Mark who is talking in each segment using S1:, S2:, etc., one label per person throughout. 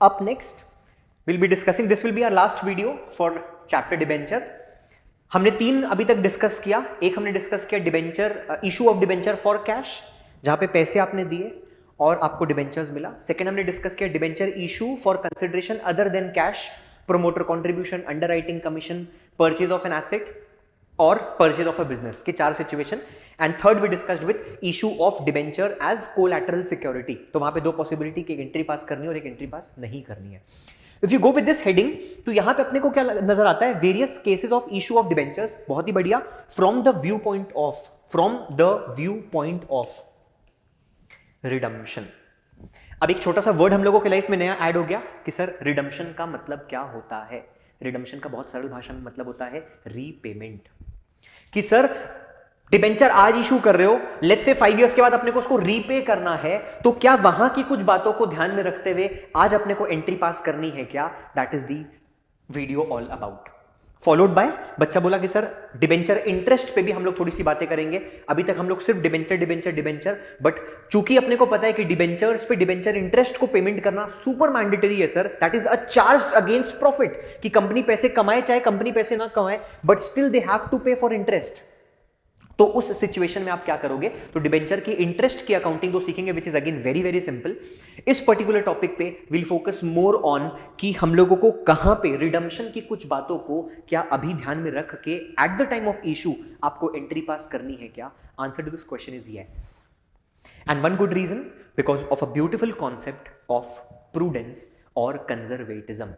S1: Up next, we'll be discussing, this will be our last video for chapter debenture. हमने 3 अभी तक discuss किया। एक हमने डिस्कस किया debenture, issue of debenture for cash, जहां पे पैसे आपने दिए और आपको डिबेंचर्स मिला। सेकंड हमने डिस्कस किया debenture issue for consideration other than cash, promoter contribution, underwriting commission, purchase of an asset और परचेज ऑफ अ बिजनेस के 4 situation. And third we discussed with issue of debenture as collateral security. तो वहां पे 2 possibility की, एक entry pass करनी है और एक एंट्री पास नहीं करनी है। If you go with this heading, तो यहां पे अपने को क्या नजर आता है, various cases of issue of debentures. बहुत ही बढ़िया। From the view point of redemption. अब एक छोटा सा वर्ड हम लोगों के लाइफ में नया ऐड हो गया कि सर रिडम्पशन का मतलब क्या होता है। रिडम्पशन का बहुत सरल भाषा में मतलब होता है रीपेमेंट। कि सर डिबेंचर आज इशू कर रहे हो, लेट्स से 5 इयर्स के बाद अपने को उसको रीपे करना है, तो क्या वहां की कुछ बातों को ध्यान में रखते हुए आज अपने को एंट्री पास करनी है क्या? That is the video all about. Followed by बच्चा बोला कि सर डिबेंचर इंटरेस्ट पे भी हम लोग थोड़ी सी बातें करेंगे। अभी तक हम लोग सिर्फ डिबेंचर, बट चूंकि अपने को पता है कि डिबेंचर्स पे डिबेंचर इंटरेस्ट को पेमेंट करना सुपर मैंडेटरी है sir, that is a charge against profit. कि कंपनी पैसे कमाए चाहे कंपनी पैसे ना कमाए, but still they have to pay for interest. तो उस सिचुएशन में आप क्या करोगे? तो डिबेंचर की इंटरेस्ट की अकाउंटिंग तो सीखेंगे, which is again very very simple. इस पर्टिकुलर टॉपिक पे विल फोकस मोर ऑन कि हम लोगों को कहां पे रिडम्पशन की कुछ बातों को क्या अभी ध्यान में रख के at the time of issue आपको एंट्री पास करनी है क्या? Answer to this question is yes. And one good reason, because of a beautiful concept of prudence और कंजर्वेटिज्म।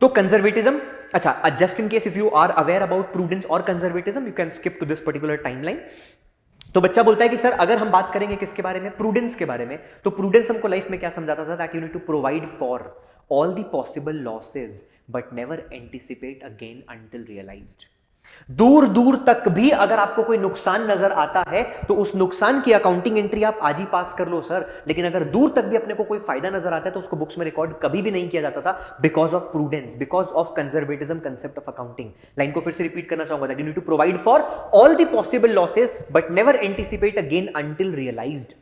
S1: तो कंजर्वेटिज्म, अच्छा, just in case if you are aware about prudence और conservatism, you can skip to this particular timeline. तो बच्चा बोलता है कि sir अगर हम बात करेंगे किसके बारे में? प्रूडेंस के बारे में। तो प्रूडेंस हमको लाइफ में क्या समझाता था? That you need to provide for all the possible losses but never anticipate a gain until realised. दूर दूर तक भी अगर आपको कोई नुकसान नजर आता है तो उस नुकसान की अकाउंटिंग एंट्री आप आज ही पास कर लो सर। लेकिन अगर दूर तक भी अपने को कोई फायदा नजर आता है तो उसको बुक्स में रिकॉर्ड कभी भी नहीं किया जाता था, because of prudence, because of conservatism concept of accounting. Line को फिर से रिपीट करना चाहूंगा, that you need to provide for all the possible losses but never anticipate a gain until realised.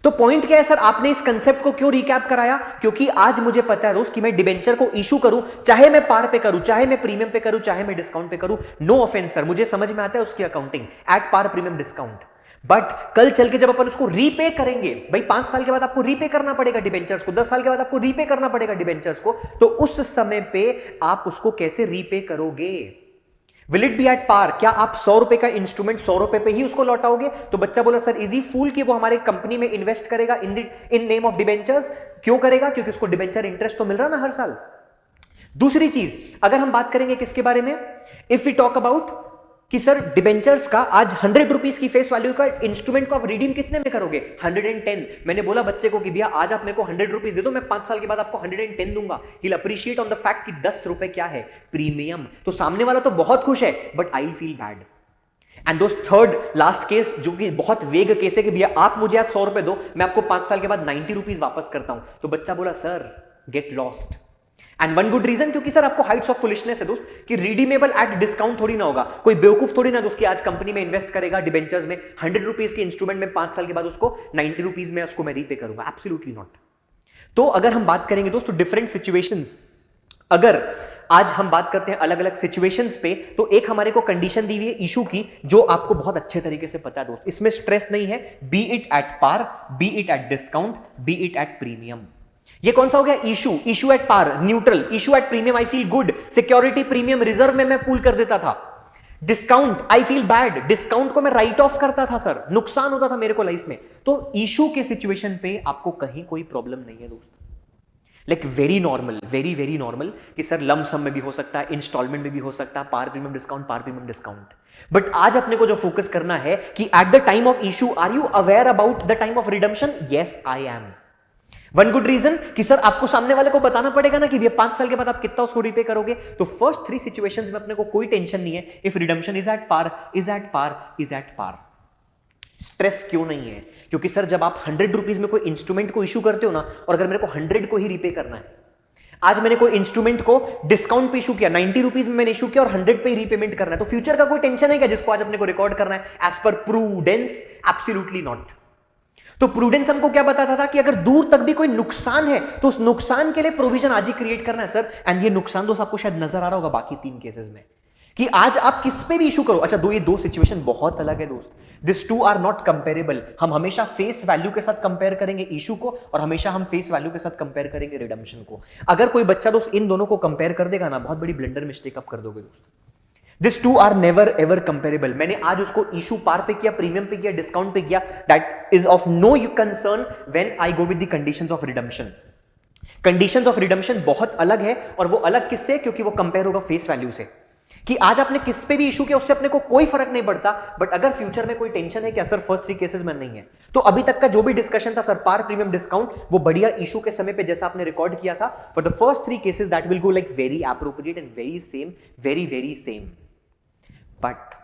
S1: तो पॉइंट क्या है सर, आपने इस कंसेप्ट को क्यों रिकैप कराया? क्योंकि आज मुझे पता है दोस्त कि मैं डिबेंचर को इशू करूं, चाहे मैं पार पे करूं, चाहे मैं प्रीमियम पे करूं, चाहे मैं डिस्काउंट पे करूं, नो ऑफेंस सर, मुझे समझ में आता है उसकी accounting at par, premium, discount. But कल चल के जब अपन उसको रीपे करेंगे, भाई 5 साल के बाद आपको रीपे करना पड़ेगा डिबेंचर्स को, 10 साल के बाद आपको रीपे करना पड़ेगा डिबेंचर्स को, तो उस समय पे आप उसको कैसे रीपे करोगे? Will it be at par? क्या आप 100 रुपए का इंस्ट्रूमेंट 100 रुपए पे ही उसको लौटाओगे? तो बच्चा बोला सर इजी फूल कि वो हमारे कंपनी में इन्वेस्ट करेगा इन नेम ऑफ डिबेंचर्स। क्यों करेगा? क्योंकि उसको डिबेंचर इंटरेस्ट तो मिल रहा ना हर साल। दूसरी चीज, अगर हम बात करेंगे किसके बारे में, इफ वी टॉक अबाउट कि सर डिबेंचर्स का आज 100 रुपीज की फेस वैल्यू का इंस्ट्रूमेंट को आप रिडीम कितने में करोगे? 110। मैंने बोला बच्चे को कि भैया आज आप मेरे को 100 रुपीज दे दो, मैं 5 साल के बाद आपको 110 दूंगा। ही अप्रिशिएट ऑन द फैक्ट कि 10 रुपए क्या है? प्रीमियम। तो सामने वाला तो बहुत खुश है, but I feel bad. And दोस्त थर्ड लास्ट केस, जो कि बहुत वेग केस है कि भैया आप मुझे आज 100 रुपए दो, मैं आपको 5 साल के बाद 90 रुपीज वापस करता हूं। तो बच्चा बोला sir get lost. And one good reason, क्योंकि सर आपको हाइट्स ऑफ फुलिशनेस है दोस्त कि रिडीमेबल एट डिस्काउंट थोड़ी ना होगा। कोई बेवकूफ थोड़ी ना दोस्त कि आज कंपनी में इन्वेस्ट करेगा डिबेंचर्स में 100 रुपीज के इंस्ट्रूमेंट में, 5 साल के बाद उसको 90 रुपीज में उसको मैं रीपे करूंगा। Absolutely not. तो अगर हम बात करेंगे दोस्तों डिफरेंट सिचुएशंस, अगर आज हम बात करते हैं अलग अलग सिचुएशंस पे, तो एक हमारे को कंडीशन दी हुई है इशू की, जो आपको बहुत अच्छे तरीके से पता है दोस्त। इसमें स्ट्रेस नहीं है, be it at par, be it at discount, be it at premium. ये कौन सा हो गया? Issue at par neutral, issue at premium I feel good, security premium reserve में मैं पूल कर देता था। Discount I feel bad, discount को मैं राइट ऑफ करता था सर, नुकसान होता था मेरे को लाइफ में। तो इशू के सिचुएशन पे आपको कहीं कोई प्रॉब्लम नहीं है दोस्त। Like very normal, very very normal कि सर लम सम में भी हो सकता है, इंस्टॉलमेंट में भी हो सकता है, par premium discount, par premium discount. But आज अपने को जो फोकस करना है कि at the time of issue are you aware about the time of redemption? Yes I am. One good reason कि सर आपको सामने वाले को बताना पड़ेगा ना कि भैया 5 साल के बाद आप कितना उसको रीपे करोगे। तो फर्स्ट 3 सिचुएशंस में अपने को कोई टेंशन नहीं है। If redemption is at par, is at par, is at par. Stress क्यों नहीं है? क्योंकि सर जब आप 100 रुपीज में कोई इंस्ट्रूमेंट को इशू करते हो ना, और अगर मेरे को 100 को ही रीपे करना है, आज मैंने कोई इंस्ट्रूमेंट को डिस्काउंट पे इशू किया, 90 रुपीज में मैंने इशू किया और 100 पे ही रीपेमेंट करना है, तो फ्यूचर का कोई टेंशन है क्या जिसको आज अपने को रिकॉर्ड करना है? As per prudence absolutely not. तो प्रूडेंस हमको क्या बताता था कि अगर दूर तक भी कोई नुकसान है तो उस नुकसान के लिए प्रोविजन आज ही क्रिएट करना है सर। एंड ये नुकसान दोस्त आपको शायद नजर आ रहा होगा बाकी 3 केसेस में कि आज आप किस पे भी इशू करो। अच्छा ये दो सिचुएशन बहुत अलग है दोस्त, this two are not comparable. हम हमेशा फेस वैल्यू के साथ कंपेयर करेंगे इशू को और हमेशा हम फेस वैल्यू के साथ कंपेयर करेंगे रिडम्पशन को। अगर कोई बच्चा दोस्त इन दोनों को कंपेयर कर देगा ना, बहुत बड़ी ब्लंडर मिस्टेक आप कर दोगे दोस्त। This two are never ever comparable. मैंने आज उसको इशू पार पे किया, प्रीमियम पे किया, डिस्काउंट पे किया, that is of no you concern when I go with the conditions of redemption. Conditions of redemption बहुत अलग है और वो अलग किससे, क्योंकि वो कंपेयर होगा फेस वैल्यू से कि आज आपने किस पे भी इशू किया उससे अपने को कोई फर्क नहीं पड़ता। बट अगर फ्यूचर में कोई टेंशन है क्या सर फर्स्ट 3 केसेस में नहीं है, तो अभी तक का जो भी डिस्कशन था सर पार प्रीमियम डिस्काउंट वो बढ़िया इशू के समय पे जैसा आपने रिकॉर्ड किया था for the first 3 cases that will go like very appropriate and very same, very same. But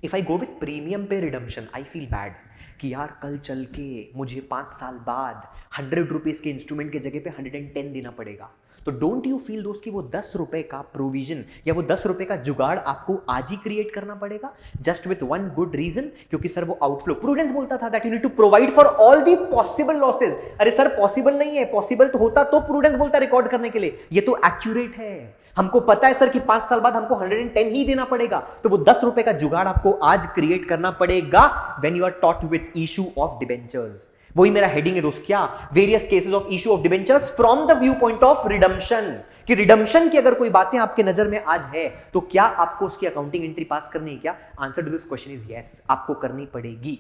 S1: if I go with premium पे रिडम्पशन आई फील बैड कि यार कल चल के मुझे 5 साल बाद 100 रुपीज के इंस्ट्रूमेंट के जगह पे 110 देना पड़ेगा। तो डोंट यू फील दोस्त कि वो 10 रुपए का प्रोविजन या वो 10 रुपए का जुगाड़ आपको आज ही क्रिएट करना पड़ेगा just with one good reason, क्योंकि सर वो आउटफ्लो प्रूडेंस बोलता था that you need to provide for all the possible losses. अरे सर पॉसिबल नहीं है, पॉसिबल तो होता तो प्रूडेंस बोलता रिकॉर्ड करने के लिए, ये तो एक्यूरेट है। हमको पता है सर कि 5 साल बाद हमको 110 ही देना पड़ेगा, तो वो 10 रुपए का जुगाड़ आपको आज क्रिएट करना पड़ेगा when you are taught with issue of debentures. वही मेरा हेडिंग है दोस्त, क्या various cases of issue of debentures from the view point of redemption. कि रिडम्पशन की अगर कोई बातें आपके नजर में आज है तो क्या आपको उसकी अकाउंटिंग एंट्री पास करनी है क्या? Answer to this question is yes, आपको करनी पड़ेगी।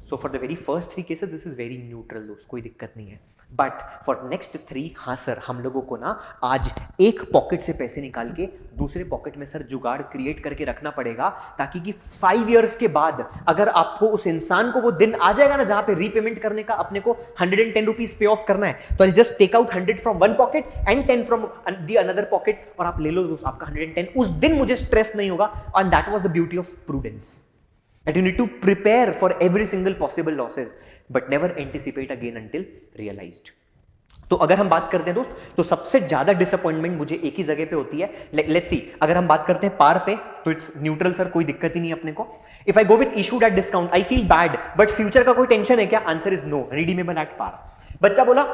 S1: So for the very first 3 cases this is very neutral दोस्त, कोई दिक्कत नहीं है। बट फॉर नेक्स्ट 3 हाँ सर हम लोगों को ना आज एक पॉकेट से पैसे निकाल के दूसरे पॉकेट में सर जुगाड़ क्रिएट करके रखना पड़ेगा, ताकि कि 5 इयर्स के बाद अगर आपको उस इंसान को वो दिन आ जाएगा ना जहां पे रीपेमेंट करने का अपने को 110 रुपीज पे ऑफ करना है, तो I just take out 100 from one pocket and 10 from the another pocket और आप ले लो दोस्त आपका 110। उस दिन मुझे स्ट्रेस नहीं होगा। And that was the beauty of prudence, that you need to prepare for every single possible losses but never anticipate again until realized। तो अगर हम बात करते हैं दोस्त तो सबसे ज्यादा डिसअपॉइंटमेंट मुझे एक ही जगह पे होती है। लेट्स सी, अगर हम बात करते हैं पार पे तो इट्स न्यूट्रल सर, कोई दिक्कत ही नहीं अपने को। If I go with issued at discount I feel bad, but future का कोई टेंशन है क्या? Answer is no, redeemable at par. बच्चा बोला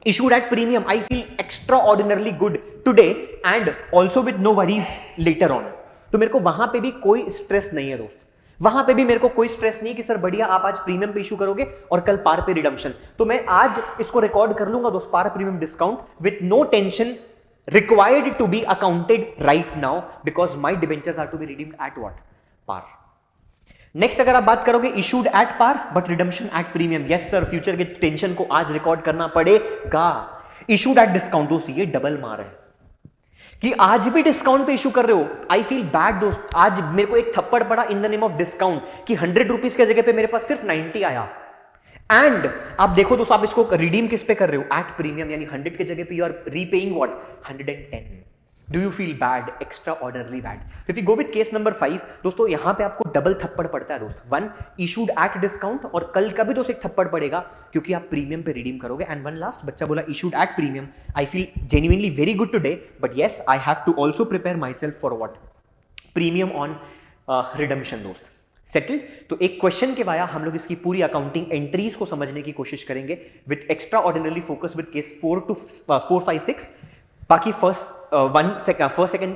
S1: issued at premium I feel extraordinarily good today and also with no worries later on। तो मेरे को वहां पे भी कोई स्ट्रेस नहीं है दोस्त, वहां पे भी मेरे को कोई स्ट्रेस नहीं है कि सर बढ़िया आप आज प्रीमियम पे इशू करोगे और कल पार पे रिडम्पशन। तो मैं आज इसको रिकॉर्ड कर लूंगा दोस्त par premium discount with no tension required to be accounted right now because my debentures are to be redeemed at what? Par. Next अगर आप बात करोगे issued at par but redemption at premium, yes sir future के tension को आज record करना पड़ेगा। Issued at discount दोस्त ये डबल मार है कि आज भी डिस्काउंट पे इशू कर रहे हो। आई फील बैड दोस्त, आज मेरे को एक थप्पड़ पड़ा इन द नेम ऑफ डिस्काउंट कि 100 रुपीज के जगह पे मेरे पास सिर्फ 90 आया। एंड आप देखो दोस्त आप इसको रिडीम किस पे कर रहे हो? एट प्रीमियम, यानी 100 के जगह पे you are repaying what? 110। Do you feel bad? Extraordinarily bad. If you go with case number 5 दोस्तों यहां पे आपको डबल थप्पड़ पड़ता है दोस्त। 1 इशूड एट डिस्काउंट और कल का भी दोस्त एक थप्पड़ पड़ेगा क्योंकि आप प्रीमियम पे रिडीम करोगे। एंड वन लास्ट, बच्चा बोला issued at premium I feel genuinely very good today but yes I have to also prepare myself for what? Premium on redemption दोस्त। सेटल्ड। तो एक क्वेश्चन के वाया हम लोग इसकी पूरी अकाउंटिंग एंट्रीज को समझने की कोशिश करेंगे with extraordinarily focus with case 4 to 5, 6। बाकी first second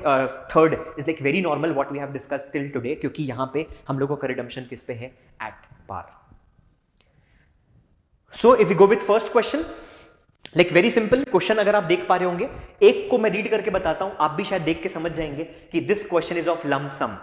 S1: third is like very normal what we have discussed till today, क्योंकि यहां पे हम लोगों का रिडम्पशन किस पे है? At par. So if you go with first question, like very simple question अगर आप देख पा रहे होंगे, एक को मैं रीड करके बताता हूं, आप भी शायद देख के समझ जाएंगे कि this question is of lump sum.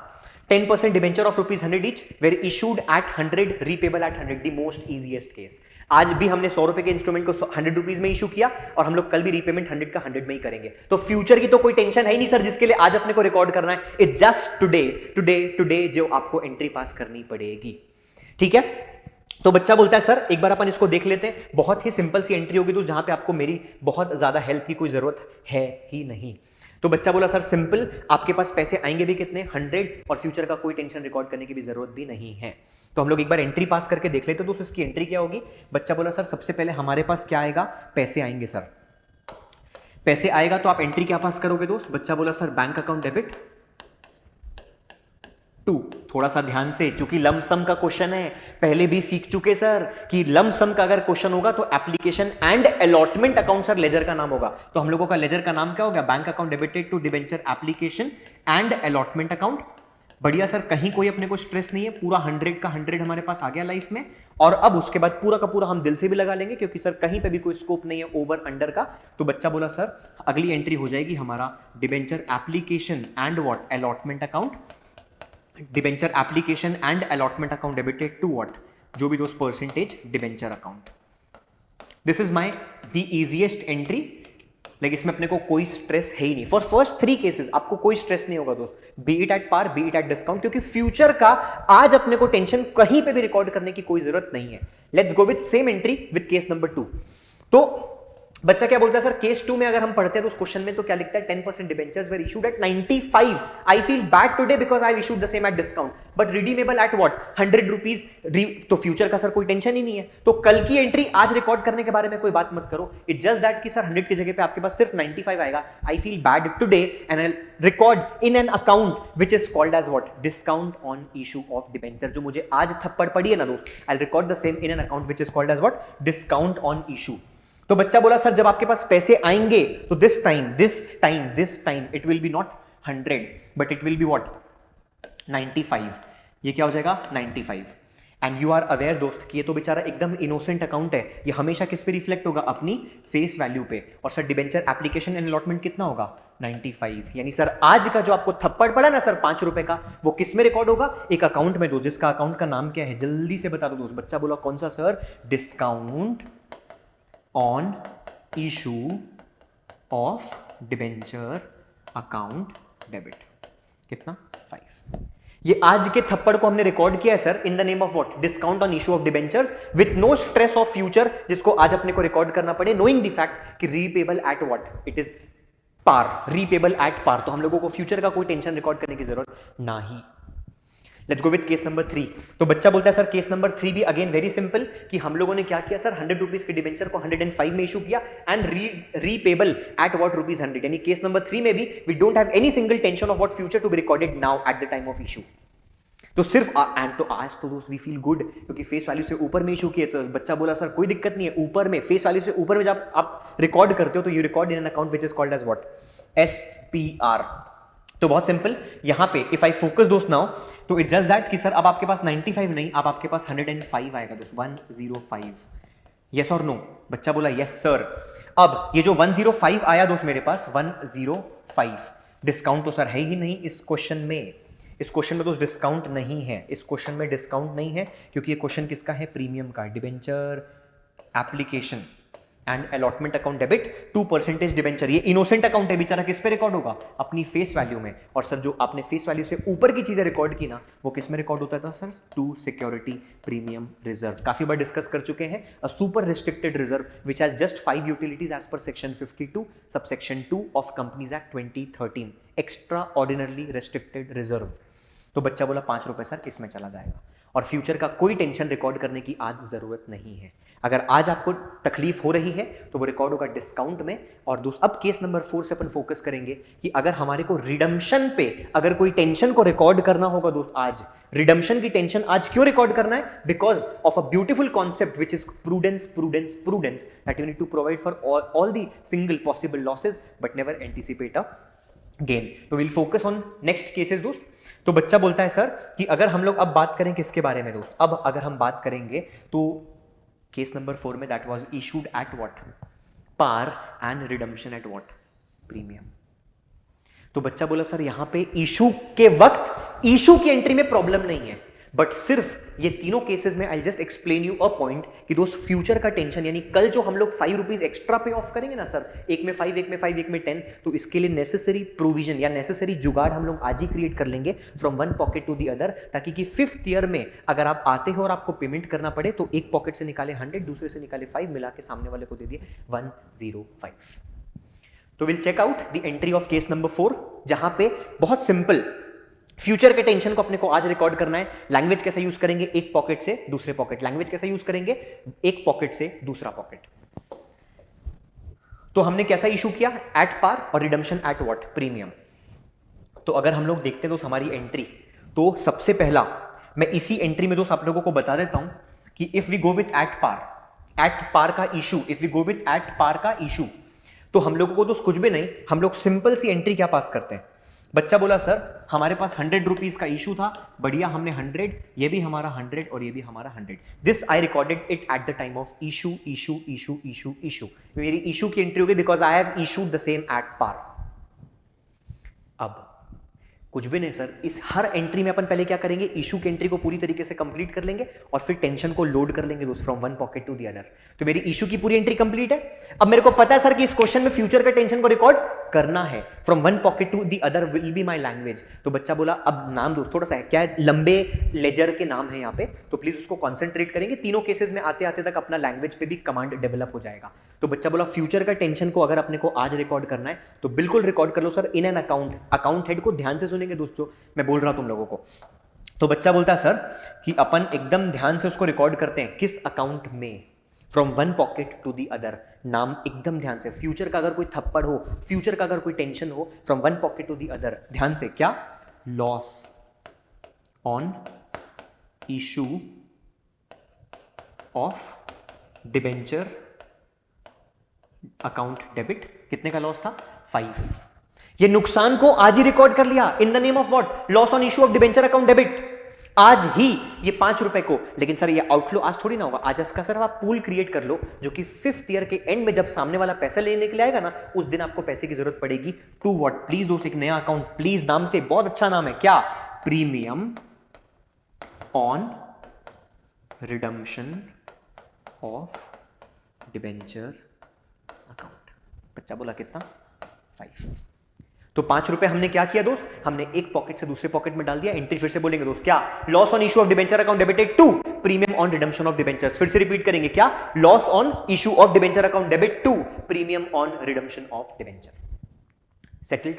S1: 10% debenture of ₹100 each were issued at 100, repayable at 100, the most easiest case। आज भी हमने 100 रुपए के इंस्ट्रूमेंट को 100 रुपीज में इशू किया और हम लोग कल भी रीपेमेंट 100 का 100 में ही करेंगे। तो फ्यूचर की तो कोई टेंशन है ही नहीं सर जिसके लिए आज अपने को रिकॉर्ड करना है। इट जस्ट टुडे जो आपको एंट्री पास करनी पड़ेगी। ठीक है, तो बच्चा बोलता है सर एक बार अपन इसको देख लेते हैं। बहुत ही सिंपल सी एंट्री होगी तो जहां पे आपको मेरी बहुत ज्यादा हेल्प की कोई जरूरत है ही नहीं। तो बच्चा बोला सर सिंपल, आपके पास पैसे आएंगे भी कितने? 100, और फ्यूचर का कोई टेंशन रिकॉर्ड करने की भी जरूरत भी नहीं है। तो हम लोग एक बार एंट्री पास करके देख लेते हैं। तो इसकी एंट्री क्या होगी? बच्चा बोला सर सबसे पहले हमारे पास क्या आएगा? पैसे आएंगे सर। पैसे आएगा तो आप एंट्री क्या पास करोगे दोस्त? बच्चा बोला सर बैंक अकाउंट डेबिट, 2। थोड़ा सा ध्यान से, चूंकि लम सम का क्वेश्चन है, पहले भी सीख चुके सर कि लम सम का अगर क्वेश्चन होगा तो application and allotment account sir ledger का नाम होगा। तो हम लोगों का लेजर का नाम क्या हो गया? Bank account debited to debenture application and allotment account. बढ़िया सर, कहीं कोई अपने को स्ट्रेस नहीं है, पूरा 100 का 100 हमारे पास आ गया लाइफ में। और अब उसके बाद पूरा का पूरा हम दिल से भी लगा लेंगे, क्योंकि सर कहीं पे भी कोई स्कोप नहीं है ओवर अंडर का। तो बच्चा बोला सर अगली एंट्री हो जाएगी हमारा debenture application and what? Allotment account. Debenture application and allotment account debited to what? जो भी दोस्त percentage debenture account. This is my the easiest entry. लेकिन इसमें अपने को कोई स्ट्रेस है ही नहीं। फॉर फर्स्ट 3 केसेस आपको कोई स्ट्रेस नहीं होगा दोस्त, be it at par, be it at discount, क्योंकि फ्यूचर का आज अपने को टेंशन कहीं पे भी रिकॉर्ड करने की कोई जरूरत नहीं है। Let's go with same entry with case number 2। तो बच्चा क्या बोलता है सर? केस 2 में अगर हम पढ़ते हैं तो उस क्वेश्चन में तो क्या लिखता है? 10% debentures were issued at 95। I feel bad today because I issued the same at discount but redeemable at what? 100 rupees. तो फ्यूचर का सर कोई टेंशन ही नहीं है। तो कल की एंट्री आज रिकॉर्ड करने के बारे में कोई बात मत करो। इट जस्ट दैट कि सर 100 की जगह पे आपके पास सिर्फ 95 आएगा। I feel bad today and I record in an account which is called as what? Discount on issue of debenture. जो मुझे आज थप्पड़ पड़ी है ना दोस्त, I record the same in an account which is called as what? Discount on issue. तो बच्चा बोला सर जब आपके पास पैसे आएंगे तो this time it will be not 100 but it will be what? 95। ये क्या हो जाएगा? 95। एंड यू आर अवेयर दोस्त कि ये तो बेचारा एकदम इनोसेंट अकाउंट है, ये हमेशा किस पे रिफ्लेक्ट होगा? अपनी फेस वैल्यू पे। और sir debenture application and allotment कितना होगा? 95। यानी सर आज का जो आपको थप्पड़ पड़ा ना सर 5 रुपए का, वो किस में रिकॉर्ड होगा? एक अकाउंट में दोस्त, जिसका अकाउंट का नाम क्या है? जल्दी से बता दो दोस्त। बच्चा बोला कौन सा sir? Discount on issue of debenture account debit. कितना? 5। ये आज के थप्पड़ को हमने रिकॉर्ड किया है sir in the name of what? Discount on issue of debentures with no stress of future, जिसको आज अपने को रिकॉर्ड करना पड़े नोइंग द फैक्ट कि repayable at what? It is par, repayable at par. तो हम लोगों को फ्यूचर का कोई टेंशन रिकॉर्ड करने की जरूरत नहीं। Let's go with case number 3। तो बच्चा बोलता है सर केस नंबर 3 भी अगेन वेरी सिंपल कि हम लोगों ने क्या किया सर? 100 रुपीज के डिबेंचर को 105 में इशू किया and repayable at what? Rupees 100। यानी केस नंबर 3 में भी we don't have any single tension of what? Future to be recorded now at the time of issue. तो सिर्फ एंड तो आज तो दोस्त वी फील गुड क्योंकि फेस वैल्यू से ऊपर में इशू किए। तो बच्चा बोला सर कोई दिक्कत नहीं है, ऊपर में फेस वैल्यू से ऊपर में जब आप रिकॉर्ड करते हो तो you record in an account which is called as what? SPR। तो बहुत सिंपल, यहां पे इफ आई फोकस दोस्त नाउ तो इट्स जस्ट दैट कि सर अब आपके पास 95 नहीं, अब आपके पास 105 आएगा दोस्त। 105। यस और नो? बच्चा बोला यस सर। अब ये जो 105 आया दोस्त मेरे पास 105, डिस्काउंट तो सर है ही नहीं इस क्वेश्चन में। इस क्वेश्चन में दोस्त डिस्काउंट नहीं है, इस क्वेश्चन में डिस्काउंट नहीं है क्योंकि ये क्वेश्चन किसका है? प्रीमियम का। Debenture application and allotment account debit 2% debenture. ये इनोसेंट अकाउंट है बेचारा, किस पे रिकॉर्ड होगा? अपनी फेस वैल्यू में। और सर जो आपने फेस वैल्यू से ऊपर की चीजें रिकॉर्ड की ना, वो किस में रिकॉर्ड होता था sir? To security premium reserve. काफी बार डिस्कस कर चुके हैं। A super restricted reserve which has just 5 utilities as per section 52 subsection 2 of companies act 2013। Extraordinarily restricted reserve. तो बच्चा बोला 5 रुपए सर इसमें चला जाएगा और फ्यूचर का कोई टेंशन रिकॉर्ड करने की आज जरूरत नहीं है। अगर आज आपको तकलीफ हो रही है तो वो रिकॉर्ड होगा डिस्काउंट में। और दोस्त अब केस नंबर 4 से अपन फोकस करेंगे कि अगर हमारे को रिडम्पशन पे अगर कोई टेंशन को रिकॉर्ड करना होगा दोस्त, आज रिडम्पशन की टेंशन आज क्यों रिकॉर्ड करना है? Because of a beautiful concept which is prudence prudence prudence that you need to provide for all the single possible losses but never anticipate a gain. तो will focus on next cases दोस्त। तो बच्चा बोलता है sir कि अगर हम लोग अब बात करें किसके बारे में दोस्त? अब अगर हम बात करेंगे तो केस नंबर 4 में that was issued at what? Par and redemption at what? Premium. तो बच्चा बोला सर यहां पे इशू के वक्त इशू की एंट्री में प्रॉब्लम नहीं है, बट सिर्फ ये तीनों केसेस में I just explain you a point कि दोस्त फ्यूचर का टेंशन, यानी कल जो हम लोग 5 रुपीज एक्स्ट्रा पे ऑफ करेंगे ना सर, एक में 5 एक में 5 एक में 10, तो इसके लिए नेसेसरी प्रोविजन या नेसेसरी जुगाड़ हम लोग आज ही क्रिएट कर लेंगे from one pocket to the other, ताकि कि 5th ईयर में अगर आप आते हो और आपको पेमेंट करना पड़े तो एक पॉकेट से निकाले 100, दूसरे से निकाले 5, मिला के सामने वाले को दे दिए 105। तो will check out the entry of case number 4, जहां पे बहुत सिंपल फ्यूचर के टेंशन को अपने को आज रिकॉर्ड करना है। लैंग्वेज कैसा यूज करेंगे? एक पॉकेट से दूसरे पॉकेट। लैंग्वेज कैसा यूज करेंगे? एक पॉकेट से दूसरा पॉकेट। तो हमने कैसा इशू किया? एट पार और रिडम्पशन एट व्हाट? प्रीमियम। तो अगर हम लोग देखते हैं तो हमारी एंट्री तो सबसे पहला मैं इसी एंट्री में दोस्त आप लोगों को बता देता हूं कि if we go with at par का issue, if we go with at par का इशू, तो हम लोगों को दोस्त कुछ भी नहीं, हम लोग सिंपल सी एंट्री क्या पास करते हैं। बच्चा बोला सर हमारे पास 100 रुपीज का इशू था, बढ़िया हमने 100, ये भी हमारा 100 और ये भी हमारा 100, this I recorded it at the time of issue issue issue issue issue. मेरी इशू की एंट्री होगी because I have issued the same at par. अब कुछ भी नहीं सर, इस हर एंट्री में अपन पहले क्या करेंगे, इशू की एंट्री को पूरी तरीके से कंप्लीट कर लेंगे और फिर टेंशन को लोड कर लेंगे दोस्त from one pocket to the other. तो मेरी इशू की पूरी एंट्री कंप्लीट है। अब मेरे को पता है सर कि इस क्वेश्चन में फ्यूचर का टेंशन को रिकॉर्ड करना है, from one pocket to the other will be my language. तो बच्चा बोला अब नाम दोस्त थोड़ा सा है क्या है, लंबे लेजर के नाम है यहाँ पे, तो प्लीज उसको कॉन्सेंट्रेट करेंगे। तीनों केसेस में आते आते तक अपना लैंग्वेज पे भी कमांड डेवलप हो जाएगा। तो बच्चा बोला फ्यूचर का टेंशन को अगर अपने को आज रिकॉर्ड करना है तो बिल्कुल रिकॉर्ड कर लो sir in an account. Account head को ध्यान से सुनेंगे दोस्तों, मैं बोल रहा हूं तुम लोगों को। तो बच्चा बोलता है सर कि अपन एकदम ध्यान से उसको रिकॉर्ड करते हैं, किस अकाउंट में, from one pocket to the other. नाम एकदम ध्यान से, फ्यूचर का अगर कोई थप्पड़ हो, फ्यूचर का अगर कोई टेंशन हो, from one pocket to the other, ध्यान से, क्या, loss on issue of debenture account debit. कितने का लॉस था, 5। ये नुकसान को आज ही रिकॉर्ड कर लिया इन the name of what, loss on issue of debenture account debit. आज ही ये 5 रुपए को, लेकिन सर ये आउटफ्लो आज थोड़ी ना होगा, आज इसका सर आप पूल क्रिएट कर लो जो कि 5th ईयर के एंड में जब सामने वाला पैसे लेने के लिए आएगा ना, उस दिन आपको पैसे की जरूरत पड़ेगी। टू व्हाट, प्लीज दोस्त एक नया अकाउंट, प्लीज नाम से, बहुत अच्छा नाम है, क्या, premium on redemption of debenture account. बच्चा बोला कितना, 5। तो 5 रुपए हमने क्या किया दोस्त, हमने एक पॉकेट से दूसरे पॉकेट में डाल दिया। एंट्री फिर से बोलेंगे दोस्त, क्या, loss on issue of debenture account debited to premium on redemption of debentures. फिर से रिपीट करेंगे, क्या, loss on issue of debenture account debit to premium on redemption of debenture. Settled,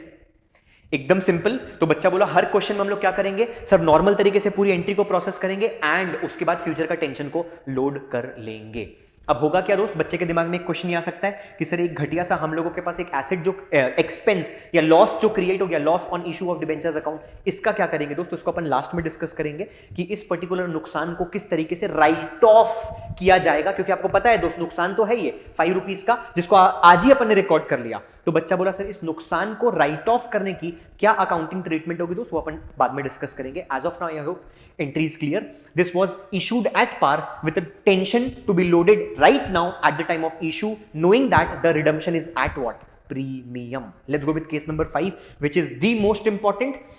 S1: एकदम सिंपल। तो बच्चा बोला हर क्वेश्चन में हम लोग क्या करेंगे सर, नॉर्मल तरीके से पूरी एंट्री को प्रोसेस करेंगे एंड उसके बाद फ्यूचर का टेंशन को लोड कर लेंगे। अब होगा क्या दोस्त, बच्चे के दिमाग में एक क्वेश्चन आ सकता है कि सर एक घटिया सा हम लोगों के पास एक एसेट जो एक्सपेंस या लॉस जो क्रिएट हो गया, loss on issue of debentures account, इसका क्या करेंगे दोस्त, इसको अपन लास्ट में डिस्कस करेंगे कि इस पर्टिकुलर नुकसान को किस तरीके से राइट ऑफ किया जाएगा। क्योंकि आपको पता है दोस्त नुकसान तो है ये 5 रुपीज का, जिसको आज ही अपन ने रिकॉर्ड कर लिया। तो बच्चा बोला सर इस नुकसान को राइट ऑफ करने की क्या अकाउंटिंग ट्रीटमेंट होगी दोस्त, वो अपन बाद में डिस्कस करेंगे। As of now I hope entry is clear. This was issued at par with a tension to be loaded right now at the time of issue, knowing that the redemption is at what, premium. Let's go with case number 5, which is the most important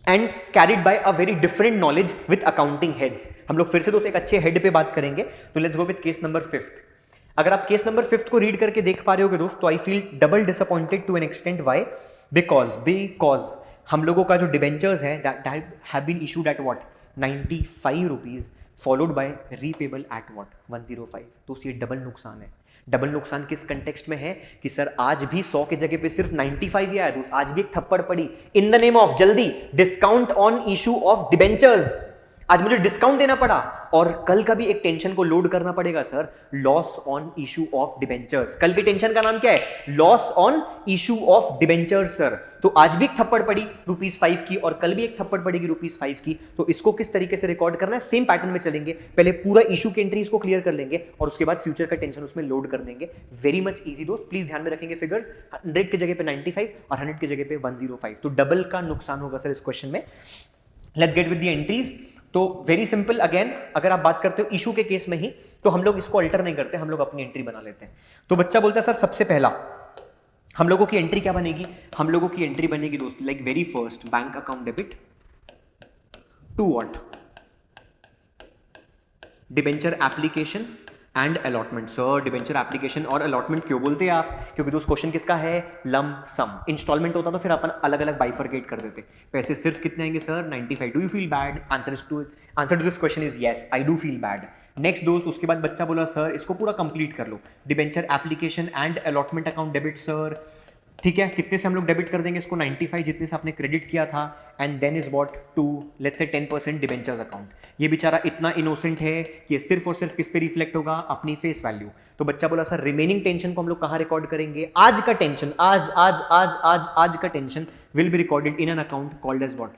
S1: and carried by a very different knowledge with accounting heads. हम लोग फिर से दोस्त एक अच्छे head पे बात करेंगे। तो let's go with case number 5। अगर आप केस नंबर 5 को रीड करके देख पा रहे होगे दोस्त, तो I feel double disappointed to an extent. Why, because हम लोगों का जो डिबेंचर्स है that have been issued at what, 95 rupees, followed by repayable at what, 105। तो ये डबल नुकसान है। डबल नुकसान किस कंटेक्स्ट में है कि सर आज भी 100 की जगह पे सिर्फ 95 ही आया दोस्त, आज भी एक थप्पड़ पड़ी इन द नेम ऑफ जल्दी discount on issue of debentures. आज मुझे डिस्काउंट देना पड़ा और कल का भी एक टेंशन को लोड करना पड़ेगा sir, loss on issue of debentures. कल के टेंशन का नाम क्या है, loss on issue of debentures sir. तो आज भी एक थप्पड़ पड़ी ₹5 की और कल भी एक थप्पड़ पड़ेगी ₹5 की। तो इसको किस तरीके से रिकॉर्ड करना है, सेम पैटर्न में चलेंगे। पहले पूरा इशू की एंट्री इसको क्लियर कर लेंगे और उसके बाद फ्यूचर का टेंशन उसमें लोड कर देंगे। वेरी मच इजी दोस्त, प्लीज ध्यान में रखेंगे फिगर्स, 100 की जगह पे 95 और 100 की जगह पे 105। तो डबल का नुकसान होगा सर इस क्वेश्चन में। Let's get with the entries. तो वेरी सिंपल, अगेन अगर आप बात करते हो इशू के केस में ही, तो हम लोग इसको अल्टर नहीं करते, हम लोग अपनी एंट्री बना लेते हैं। तो बच्चा बोलता है सर सबसे पहला हम लोगों की एंट्री क्या बनेगी, हम लोगों की एंट्री बनेगी दोस्त like very first, bank account debit to what, debenture application and allotment. Sir debenture application और अलॉटमेंट क्यों बोलते हैं आप, क्योंकि दोस्त क्वेश्चन किसका है, लम सम। इंस्टॉलमेंट होता तो फिर अपन अलग अलग बाइफरकेट कर देते। पैसे सिर्फ कितने आएंगे sir, 95। Do you feel bad, answer to this question is yes, I do feel bad. Next दोस्त, उसके बाद बच्चा बोला सर इसको पूरा कंप्लीट कर लो, debenture application and allotment account debit sir, ठीक है, कितने से हम लोग डेबिट कर देंगे इसको, 95 जितने से आपने क्रेडिट किया था, and then is what to let's say 10% debentures account. ये बेचारा इतना इनोसेंट है कि ये सिर्फ और सिर्फ किस पे रिफ्लेक्ट होगा, अपनी फेस वैल्यू। तो बच्चा बोला सर रिमेनिंग टेंशन को हम लोग कहाँ रिकॉर्ड करेंगे, आज का टेंशन, आज का tension will be recorded in an account called as what,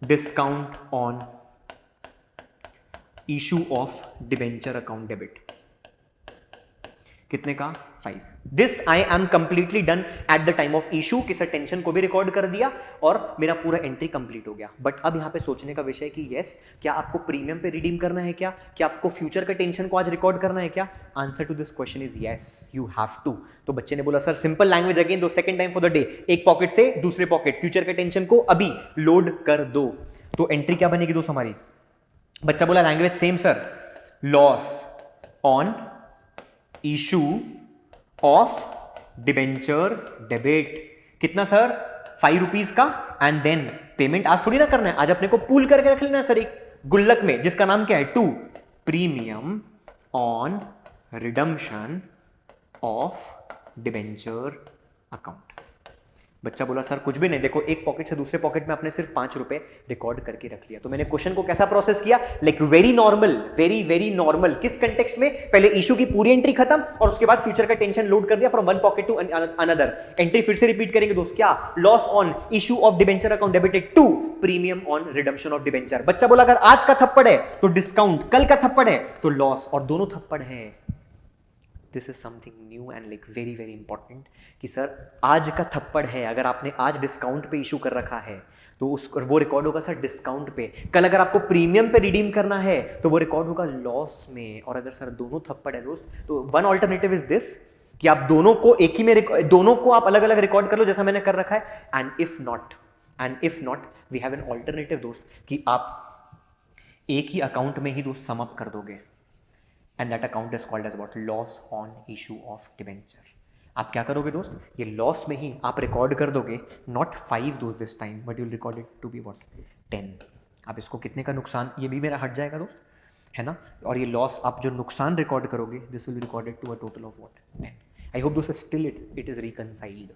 S1: discount on issue of debenture account debit, कितने का 5। This I am completely done at the time of issue, कि सर टेंशन को भी रिकॉर्ड कर दिया और मेरा पूरा एंट्री कंप्लीट हो गया। बट अब यहां पे सोचने का विषय कि यस, क्या आपको प्रीमियम पे रिडीम करना है, क्या आपको फ्यूचर का टेंशन को आज रिकॉर्ड करना है क्या? Answer to this question is yes, you have to. तो बच्चे ने बोला सर सिंपल लैंग्वेज अगेन दो, second time for the day, एक पॉकेट से दूसरे पॉकेट फ्यूचर के टेंशन को अभी लोड कर दो। तो एंट्री क्या बनेगी दोस्त हमारी? बच्चा बोला language same sir, loss on issue of debenture debit, कितना सर 5 रुपीज का। एंड देन पेमेंट आज थोड़ी ना करना है, आज अपने को पूल करके रख लेना सर एक गुल्लक में, जिसका नाम क्या है 2, premium on redemption of debenture account. बच्चा बोला सर कुछ भी नहीं, देखो एक पॉकेट से दूसरे पॉकेट में आपने सिर्फ 5 रुपए रिकॉर्ड करके रख लिया। तो मैंने क्वेश्चन को कैसा प्रोसेस किया, like very normal, very normal. किस कंटेक्स्ट में? पहले इशू की पूरी एंट्री खत्म और उसके बाद फ्यूचर का टेंशन लोड कर दिया from one pocket to another. Entry फिर से रिपीट करेंगे दोस्त, क्या? Loss on issue of debenture account debited to premium on redemption of debenture. बच्चा बोला अगर आज का थप्पड़ है तो डिस्काउंट, कल का थप्पड़ है तो लॉस, और दोनों थप्पड़ है। This is something new and like very important कि सर आज का थप्पड़ है, अगर आपने आज डिस्काउंट पे इशू कर रखा है तो वो रिकॉर्ड होगा सर डिस्काउंट पे। कल अगर आपको प्रीमियम पे रिडीम करना है तो वो रिकॉर्ड होगा लॉस में। और अगर सर दोनों थप्पड़ है दोस्त, तो वन ऑल्टरनेटिव इज दिस कि आप दोनों को एक ही में, दोनों को आप अलग अलग रिकॉर्ड कर लो जैसा मैंने कर रखा है। And if not we have an alternative दोस्त कि आप एक ही अकाउंट में ही दोस्त सम अप कर दोगे, and that account is called as what? Loss on issue of debenture. आप क्या करोगे दोस्त, ये लॉस में ही आप रिकॉर्ड कर दोगे, नॉट 5 दोस्त this time, but you will record it to be what? 10। आप इसको कितने का नुकसान, ये भी मेरा हट जाएगा दोस्त, है ना? और ये लॉस आप जो नुकसान रिकॉर्ड करोगे, this will be recorded to a total of what? 10। I hope दोस्त स्टिल इट इज रिकंसाइल्ड।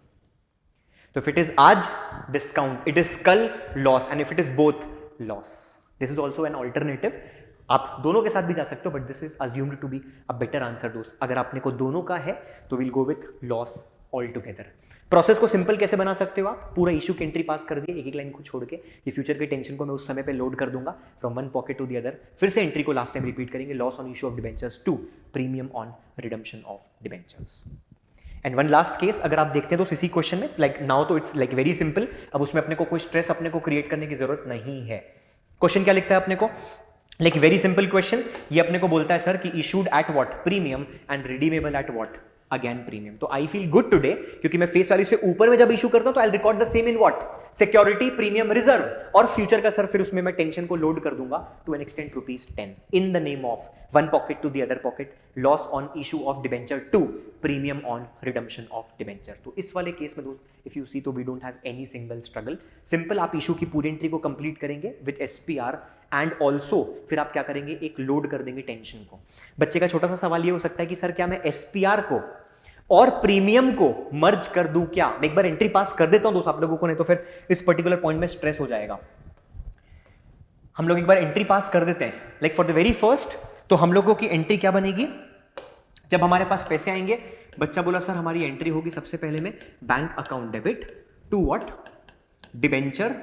S1: तो इफ इट इज आज डिस्काउंट, इट इज कल loss, and if it is both loss, this is also an alternative. आप दोनों के साथ भी जा सकते हो, but this is assumed to be a better answer दोस्त। अगर आपने को दोनों का है तो will go with loss all together. Process को सिंपल कैसे बना सकते हो आप? पूरा इशू की एंट्री पास कर दिए, एक एक लाइन को छोड़ के, कि फ्यूचर के टेंशन को मैं उस समय पे लोड कर दूंगा from one pocket to the other. फिर से एंट्री को लास्ट टाइम रिपीट करेंगे, loss on issue of debentures to premium on redemption of debentures. And one last case अगर आप देखते हैं तो इसी क्वेश्चन में, लाइक नाउ तो इट्स लाइक वेरी सिंपल, अब उसमें अपने को कोई स्ट्रेस अपने को क्रिएट करने की जरूरत नहीं है। क्वेश्चन क्या लिखता है अपने को, लाइक वेरी सिंपल क्वेश्चन, ये अपने को बोलता है सर कि issued at what? Premium, and redeemable at what? Again premium. तो आई फील गुड टुडे, क्योंकि मैं फेस वैल्यू से ऊपर में जब इशू करता हूं तो I record the same in what? Security, premium, reserve, और फ्यूचर का सर फिर उसमें मैं टेंशन को लोड कर दूंगा to an extent ₹10 in the name of one pocket to the other pocket, loss on issue of debenture to premium on redemption of debenture. तो इस वाले केस में दोस्त इफ यू सी तो we don't have any single struggle. Simple आप issue की पूरी entry को कंप्लीट करेंगे विद SPR, एंड ऑल्सो फिर आप क्या करेंगे, एक लोड कर देंगे टेंशन को। बच्चे का छोटा सा सवाल ये हो सकता है कि सर क्या मैं SPR को और प्रीमियम को मर्ज कर दूं क्या? मैं एक बार एंट्री पास कर देता हूं दोस्त आप लोगों को, नहीं तो फिर इस पर्टिकुलर पॉइंट में स्ट्रेस हो जाएगा। हम लोग एक बार एंट्री पास कर देते हैं, like for the very first. तो हम लोगों की एंट्री क्या बनेगी, जब हमारे पास पैसे आएंगे, बच्चा बोला सर हमारी एंट्री होगी सबसे पहले में bank account debit to what? Debenture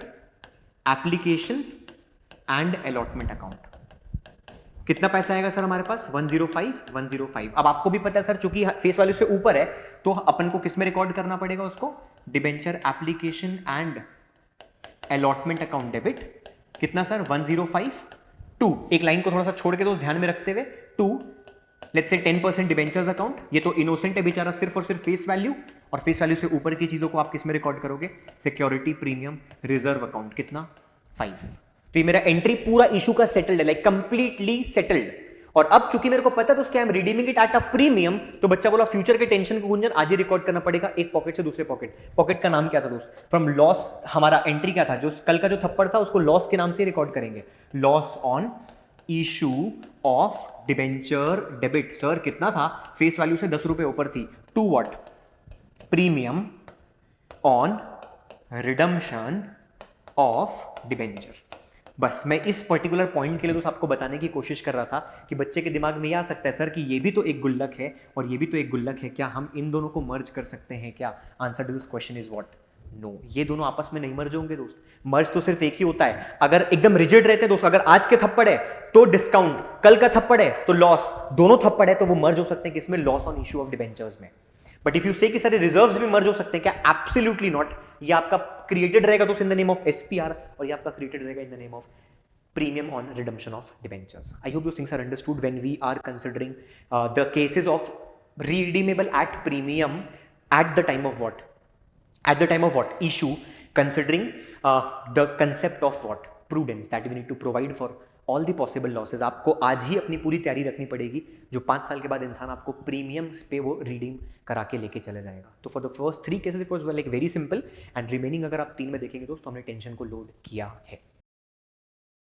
S1: application and allotment account. कितना पैसा आएगा सर हमारे पास? 105। अब आपको भी पता है सर, चूंकि फेस वैल्यू से ऊपर है तो अपन को किस में रिकॉर्ड करना पड़ेगा उसको? Debenture application and allotment account debit. कितना सर? 105 टू, एक लाइन को थोड़ा सा छोड़ के तो ध्यान में रखते हुए, to let's say 10% debentures account. ये तो इनोसेंट है बेचारा, सिर्फ और सिर्फ फेस वैल्यू, और फेस वैल्यू से ऊपर की चीजों को आप किस में रिकॉर्ड करोगे? Security, premium, reserve account. कितना? 5। तो ये मेरा एंट्री पूरा इशू का सेटल्ड है, लाइक कंप्लीटली सेटल्ड। और अब चूंकि मेरे को पता है तो उसके I am redeeming it at a premium, तो बच्चा बोला फ्यूचर के टेंशन को गुंजन आज ही रिकॉर्ड करना पड़ेगा एक पॉकेट से दूसरे पॉकेट। पॉकेट का नाम क्या था दोस्त? फ्रॉम लॉस, हमारा एंट्री क्या था? जो कल का जो थप्पड़ था उसको लॉस के नाम से रिकॉर्ड करेंगे, loss on issue of debenture debit. Sir कितना था? फेस वैल्यू से 10 रुपए ऊपर थी, to what? Premium on redemption of debenture. बस मैं इस पर्टिकुलर पॉइंट के लिए दोस्त आपको बताने की कोशिश कर रहा था कि बच्चे के दिमाग में यह आ सकता है सर कि ये भी तो एक गुल्लक है और ये भी तो एक गुल्लक है, क्या हम इन दोनों को मर्ज कर सकते हैं क्या? Answer to this question is what? No, ये दोनों आपस में नहीं मर्ज होंगे दोस्त। मर्ज तो सिर्फ एक ही होता है, अगर एकदम रिजिड रहते हैं दोस्त, अगर आज के थप्पड़ है तो डिस्काउंट, कल का थप्पड़ है तो लॉस, दोनों थप्पड़ है तो वो मर्ज हो सकते हैं किसमें, loss on issue of debentures में। बट इफ यू से कि सारे रिजर्व्स भी मर्ज हो सकते हैं क्या, एब्सोल्युटली नॉट। ये आपका क्रिएटेड रहेगा तो इन द नेम ऑफ एसपीआर, और ये आपका क्रिएटेड रहेगा इन the name of premium on redemption of debentures. I hope those things are understood when we are considering the cases of redeemable at premium at the time of what? At the time of what? Issue, considering the concept of what? Prudence, that we need to provide for all the possible losses. आपको आज ही अपनी पूरी तैयारी रखनी पड़ेगी, जो 5 साल के बाद इंसान आपको प्रीमियम्स पे वो रिडीम करा के लेके चले जाएगा। तो for the first 3 cases it was like very simple, and remaining अगर आप 3 में देखेंगे दोस्तों, हमने टेंशन को लोड किया है।